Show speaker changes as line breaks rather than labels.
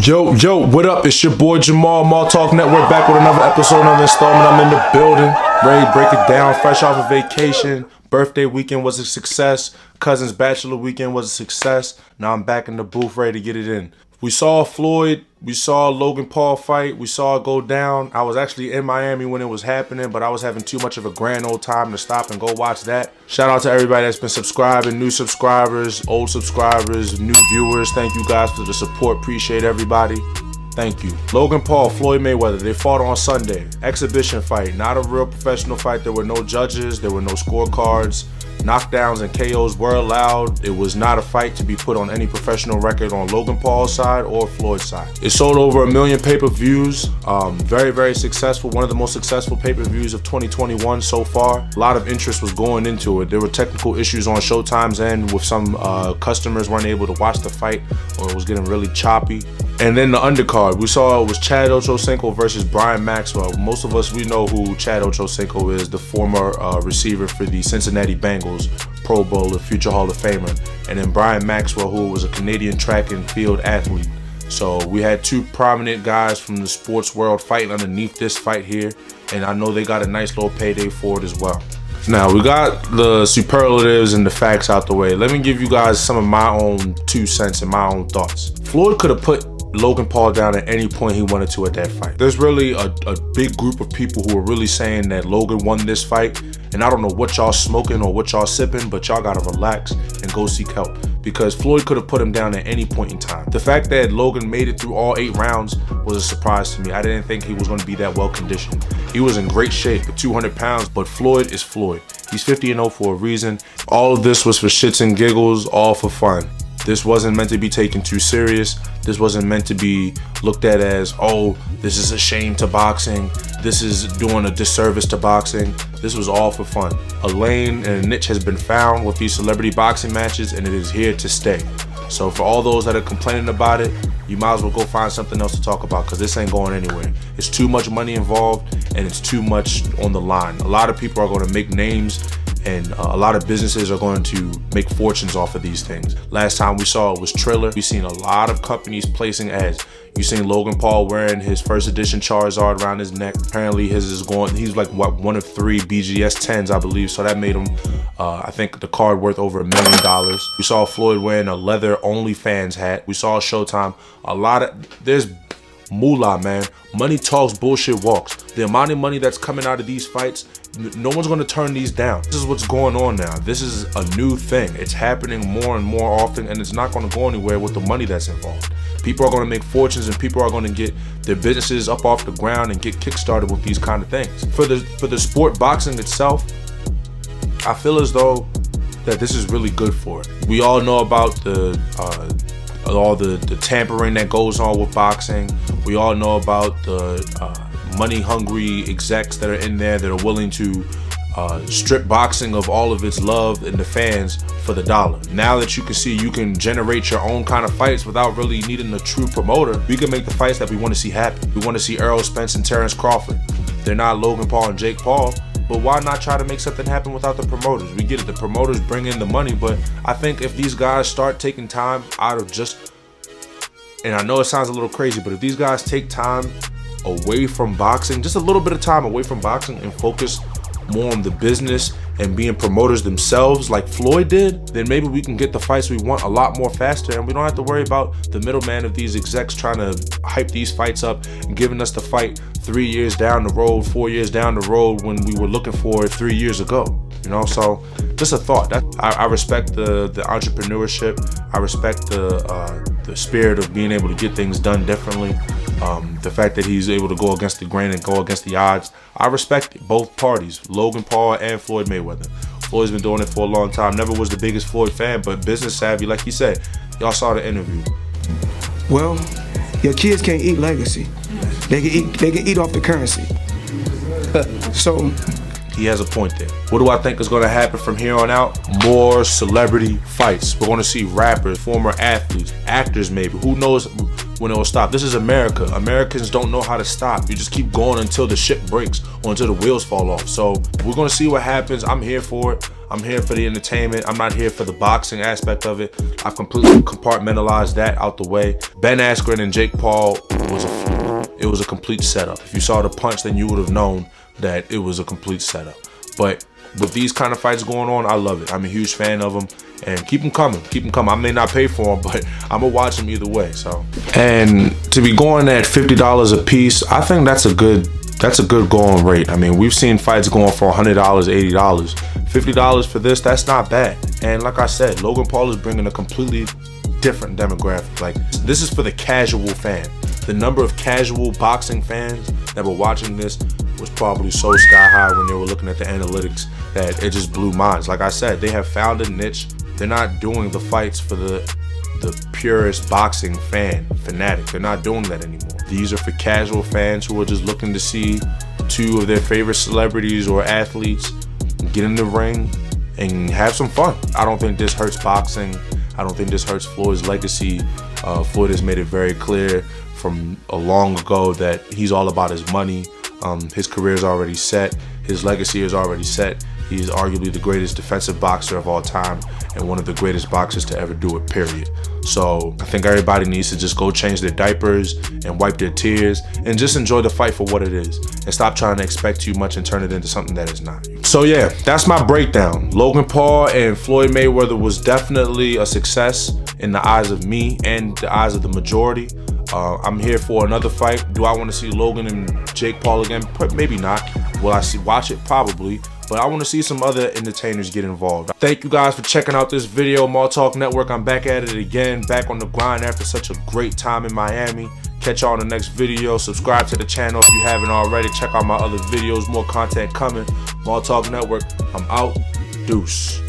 Yo, what up? It's your boy Jamal, Mall Talk Network, back with another episode, another installment. I'm in the building, ready to break it down, fresh off of vacation. Birthday weekend was a success. Cousin's bachelor weekend was a success. Now I'm back in the booth, ready to get it in. We saw Floyd, we saw Logan Paul fight, we saw it go down. I was actually in Miami when it was happening, but I was having too much of a grand old time to stop and go watch that. Shout out to everybody that's been subscribing, new subscribers, old subscribers, new viewers. Thank you guys for the support. Appreciate everybody. Thank you. Logan Paul, Floyd Mayweather, they fought on Sunday. Exhibition fight, not a real professional fight. There were no judges, there were no scorecards. Knockdowns and KOs were allowed. It was not a fight to be put on any professional record on Logan Paul's side or Floyd's side. It sold over 1 million pay-per-views. Very, very successful. One of the most successful pay-per-views of 2021 so far. A lot of interest was going into it. There were technical issues on Showtime's end with some customers weren't able to watch the fight, or it was getting really choppy. And then the undercard, we saw it was Chad Ochocinco versus Brian Maxwell. Most of us, we know who Chad Ochocinco is, the former receiver for the Cincinnati Bengals, Pro Bowler, future Hall of Famer. And then Brian Maxwell, who was a Canadian track and field athlete. So we had two prominent guys from the sports world fighting underneath this fight here. And I know they got a nice little payday for it as well. Now, we got the superlatives and the facts out the way. Let me give you guys some of my own 2 cents and my own thoughts. Floyd could have put Logan Paul down at any point he wanted to at that fight. There's really a big group of people who are really saying that Logan won this fight, and I don't know what y'all smoking or what y'all sipping, but y'all gotta relax and go seek help, because Floyd could have put him down at any point in time. The fact that Logan made it through all 8 rounds was a surprise to me. I didn't think he was gonna be that well conditioned. He was in great shape at 200 pounds, but Floyd is Floyd. He's 50-0 for a reason. All of this was for shits and giggles, all for fun. This wasn't meant to be taken too serious. This wasn't meant to be looked at as, oh, this is a shame to boxing. This is doing a disservice to boxing. This was all for fun. A lane and a niche has been found with these celebrity boxing matches, and it is here to stay. So for all those that are complaining about it, you might as well go find something else to talk about, because this ain't going anywhere. It's too much money involved, and it's too much on the line. A lot of people are going to make names, and a lot of businesses are going to make fortunes off of these things. Last time we saw it was Triller. We've seen a lot of companies placing ads. You've seen Logan Paul wearing his first edition Charizard around his neck. Apparently his is going, he's like what, one of 3 BGS 10s, I believe. So that made him, I think the card worth over $1 million. We saw Floyd wearing a leather OnlyFans hat. We saw Showtime. There's moolah, man. Money talks, bullshit walks. The amount of money that's coming out of these fights, no one's going to turn these down. This is what's going on now. This is a new thing. It's happening more and more often, and it's not going to go anywhere with the money that's involved. People are going to make fortunes, and people are going to get their businesses up off the ground and get kickstarted with these kind of things. For the sport boxing itself, I feel as though that this is really good for it. We all know about all the tampering that goes on with boxing. We all know about the money-hungry execs that are in there that are willing to strip boxing of all of its love and the fans for the dollar. Now that you can see you can generate your own kind of fights without really needing a true promoter, we can make the fights that we want to see happen. We want to see Errol Spence and Terrence Crawford. They're not Logan Paul and Jake Paul, but why not try to make something happen without the promoters? We get it, the promoters bring in the money, but I think if these guys start taking time out of just, and I know it sounds a little crazy, but if these guys take time away from boxing, just a little bit of time away from boxing, and focus more on the business and being promoters themselves like Floyd did, then maybe we can get the fights we want a lot more faster, and we don't have to worry about the middleman of these execs trying to hype these fights up and giving us the fight 3 years down the road, 4 years down the road, when we were looking for it 3 years ago. You know, so just a thought. I respect the entrepreneurship. I respect the spirit of being able to get things done differently. The fact that he's able to go against the grain and go against the odds. I respect it, both parties, Logan Paul and Floyd Mayweather. Floyd's been doing it for a long time. Never was the biggest Floyd fan, but business savvy, like he said. Y'all saw the interview.
Well, your kids can't eat legacy. They can eat off the currency. So
he has a point there. What do I think is going to happen from here on out? More celebrity fights. We're going to see rappers, former athletes, actors maybe. Who knows when it will stop? This is America. Americans don't know how to stop. You just keep going until the ship breaks or until the wheels fall off. So we're going to see what happens. I'm here for it. I'm here for the entertainment. I'm not here for the boxing aspect of it. I've completely compartmentalized that out the way. Ben Askren and Jake Paul was a fluke. It was a complete setup. If you saw the punch, then you would have known that it was a complete setup. But with these kind of fights going on, I love it. I'm a huge fan of them, and keep them coming. Keep them coming. I may not pay for them, but I'm gonna watch them either way. So, and to be going at $50 a piece, I think that's a good going rate. I mean, we've seen fights going for $100, $80, $50 for this. That's not bad. And like I said, Logan Paul is bringing a completely different demographic. Like, this is for the casual fan. The number of casual boxing fans that were watching this was probably so sky high when they were looking at the analytics that it just blew minds. Like I said, they have found a niche. They're not doing the fights for the purest boxing fanatic. They're not doing that anymore. These are for casual fans who are just looking to see two of their favorite celebrities or athletes get in the ring and have some fun. I don't think this hurts boxing. I don't think this hurts Floyd's legacy. Floyd has made it very clear from a long ago that he's all about his money. His career is already set. His legacy is already set. He's arguably the greatest defensive boxer of all time and one of the greatest boxers to ever do it, period. So I think everybody needs to just go change their diapers and wipe their tears and just enjoy the fight for what it is and stop trying to expect too much and turn it into something that is not. So yeah, that's my breakdown. Logan Paul and Floyd Mayweather was definitely a success in the eyes of me and the eyes of the majority. I'm here for another fight. Do I want to see Logan and Jake Paul again? Maybe not. Will I watch it? Probably. But I want to see some other entertainers get involved. Thank you guys for checking out this video. Mall Talk Network, I'm back at it again. Back on the grind after such a great time in Miami. Catch y'all in the next video. Subscribe to the channel if you haven't already. Check out my other videos. More content coming. Mall Talk Network, I'm out. Deuce.